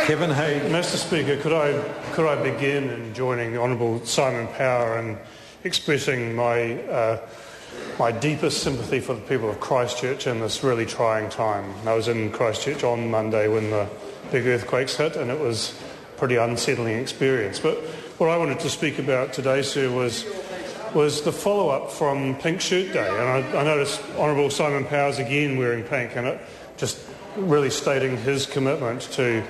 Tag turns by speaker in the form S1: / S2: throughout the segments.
S1: Kevin Hay.
S2: Mr. Speaker, could I begin in joining the Honourable Simon Power and expressing my deepest sympathy for the people of Christchurch in this really trying time. I was in Christchurch on Monday when the big earthquakes hit, and it was a pretty unsettling experience. But what I wanted to speak about today, sir, was the follow-up from Pink Shirt Day. And I noticed Honourable Simon Powers again wearing pink, and it just really stating his commitment to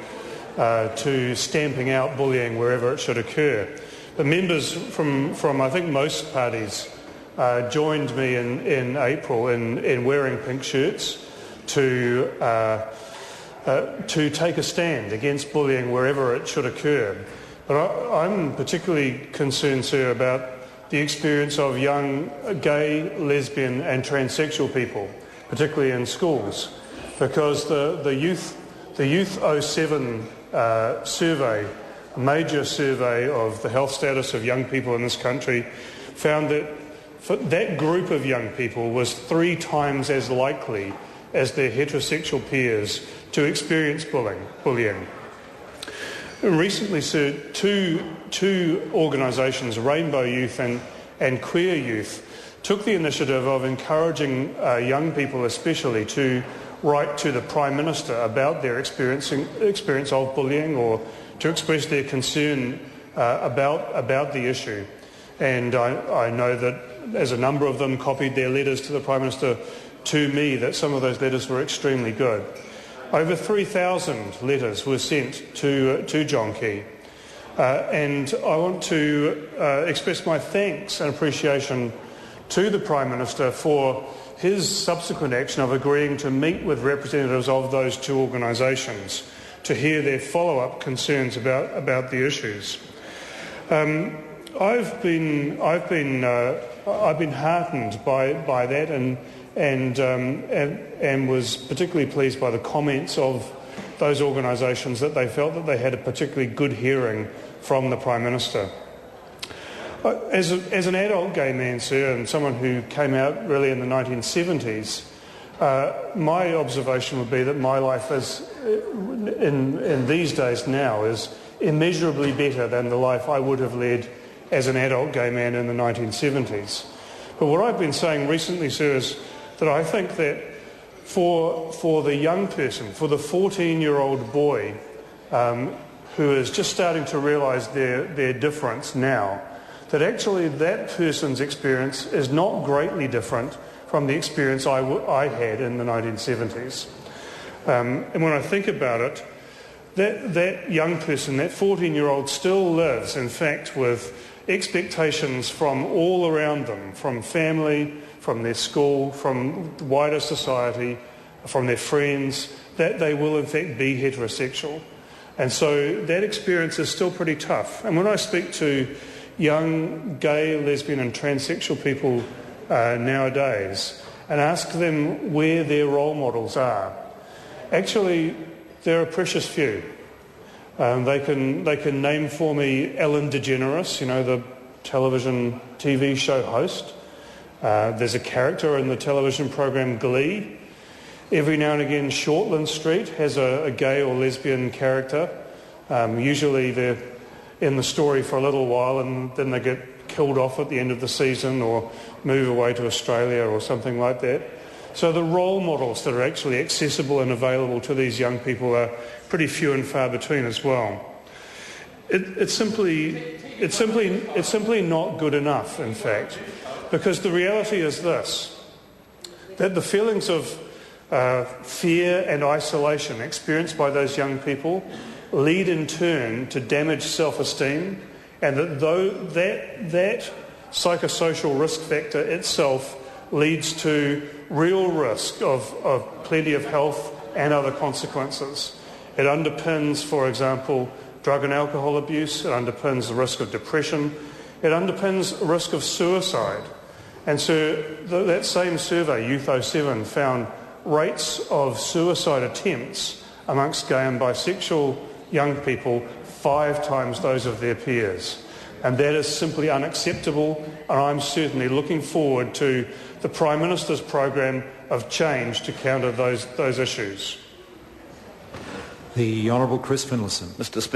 S2: stamping out bullying wherever it should occur. The members from I think most parties joined me in April in wearing pink shirts to take a stand against bullying wherever it should occur. But I'm particularly concerned, sir, about the experience of young gay, lesbian and transsexual people, particularly in schools, because the Youth 07 survey, a major survey of the health status of young people in this country, found that that group of young people was 3 times as likely as their heterosexual peers to experience bullying. Recently, sir, two organisations, Rainbow Youth and Queer Youth, took the initiative of encouraging young people especially to write to the Prime Minister about their experience of bullying, or to express their concern about the issue. And I know that as a number of them copied their letters to the Prime Minister to me, that some of those letters were extremely good. Over 3,000 letters were sent to John Key. And I want to express my thanks and appreciation to the Prime Minister for his subsequent action of agreeing to meet with representatives of those two organisations to hear their follow-up concerns about the issues. I've been heartened by that and was particularly pleased by the comments of those organisations that they felt that they had a particularly good hearing from the Prime Minister. As an adult gay man, sir, and someone who came out really in the 1970s, my observation would be that my life is, in these days now, is immeasurably better than the life I would have led as an adult gay man in the 1970s. But what I've been saying recently, sir, is that I think that for the young person, for the 14-year-old boy who is just starting to realise their difference now, that actually that person's experience is not greatly different from the experience I had in the 1970s. And when I think about it, that young person, that 14-year-old, still lives, in fact, with expectations from all around them, from family, from their school, from wider society, from their friends, that they will, in fact, be heterosexual. And so that experience is still pretty tough. And when I speak to young gay, lesbian and transsexual people nowadays and ask them where their role models are, actually there are a precious few. They can name for me Ellen DeGeneres, the TV show host. There's a character in the television program Glee. Every now and again Shortland Street has a gay or lesbian character. Usually they're in the story for a little while and then they get killed off at the end of the season or move away to Australia or something like that. So the role models that are actually accessible and available to these young people are pretty few and far between as well. It's simply not good enough, in fact, because the reality is this, that the feelings of fear and isolation experienced by those young people lead in turn to damaged self-esteem, and that psychosocial risk factor itself leads to real risk of plenty of health and other consequences. It underpins, for example, drug and alcohol abuse. It underpins the risk of depression. It underpins the risk of suicide. And so that same survey, Youth 07, found rates of suicide attempts amongst gay and bisexual young people 5 times those of their peers. And that is simply unacceptable, and I'm certainly looking forward to the Prime Minister's program of change to counter those issues.
S1: The Honourable Chris Finlayson.
S3: Mr. Speaker.